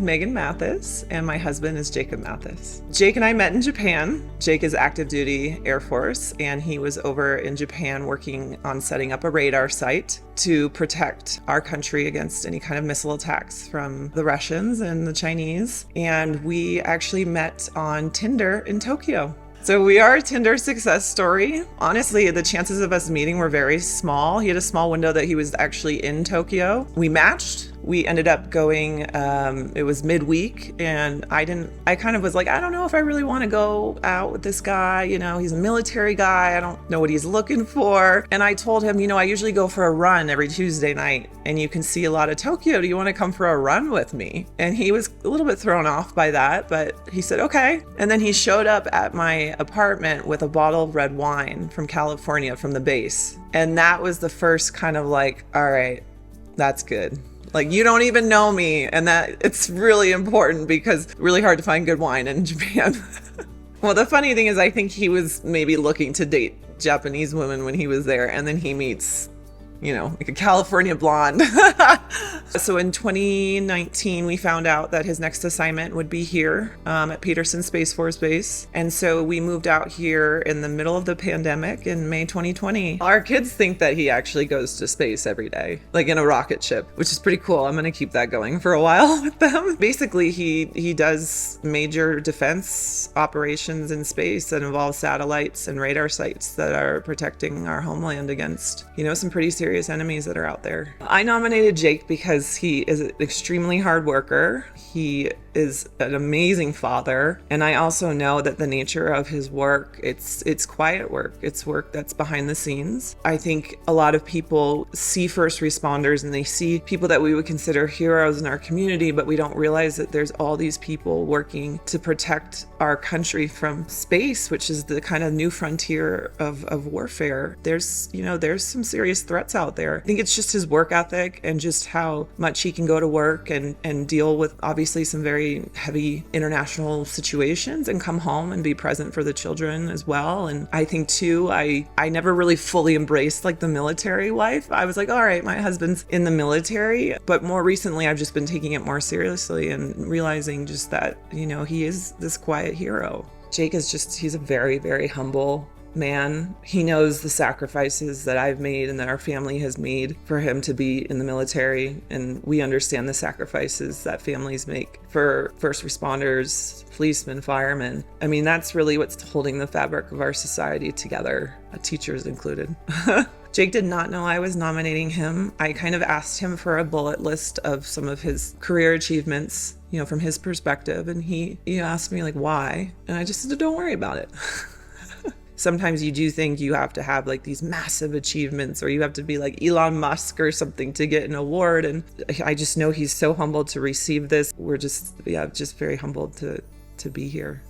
is Megan Mathis, and my husband is Jacob Mathis. Jake and I met in Japan. Jake is active duty Air Force, and he was over in Japan working on setting up a radar site to protect our country against any kind of missile attacks from the Russians and the Chinese. And we actually met on Tinder in Tokyo. So we are a Tinder success story. Honestly, the chances of us meeting were very small. He had a small window that he was actually in Tokyo. We matched. We ended up going, it was midweek, and I kind of was like, I don't know if I really want to go out with this guy. You know, he's a military guy. I don't know what he's looking for. And I told him, I usually go for a run every Tuesday night, and you can see a lot of Tokyo. Do you want to come for a run with me? And he was a little bit thrown off by that, but he said, okay. And then he showed up at my apartment with a bottle of red wine from California from the base. And that was the first kind of like, all right, that's good. Like, you don't even know me, and that it's really important because it's really hard to find good wine in Japan. Well, the funny thing is I think he was maybe looking to date Japanese women when he was there, and then he meets, like a California blonde. So in 2019, we found out that his next assignment would be here at Peterson Space Force Base. And so we moved out here in the middle of the pandemic in May 2020. Our kids think that he actually goes to space every day, like in a rocket ship, which is pretty cool. I'm going to keep that going for a while with them. Basically, he does major defense operations in space that involve satellites and radar sites that are protecting our homeland against, some pretty serious enemies that are out there. I nominated Jake because he is an extremely hard worker. He is an amazing father. And I also know that the nature of his work, it's quiet work. It's work that's behind the scenes. I think a lot of people see first responders and they see people that we would consider heroes in our community, but we don't realize that there's all these people working to protect our country from space, which is the kind of new frontier of warfare. There's some serious threats out there. I think it's just his work ethic and just how much he can go to work and deal with obviously some very heavy international situations and come home and be present for the children as well. And I think too, I never really fully embraced like the military life. I was like, all right, my husband's in the military, but more recently I've just been taking it more seriously and realizing just that, he is this quiet hero. Jake he's a very, very humble man. He knows the sacrifices that I've made and that our family has made for him to be in the military. And we understand the sacrifices that families make for first responders, policemen, firemen. I mean, that's really what's holding the fabric of our society together, teachers included. Jake did not know I was nominating him. I kind of asked him for a bullet list of some of his career achievements, from his perspective. And he asked me like, why? And I just said, don't worry about it. Sometimes you do think you have to have like these massive achievements, or you have to be like Elon Musk or something to get an award. And I just know he's so humbled to receive this. We're just very humbled to be here.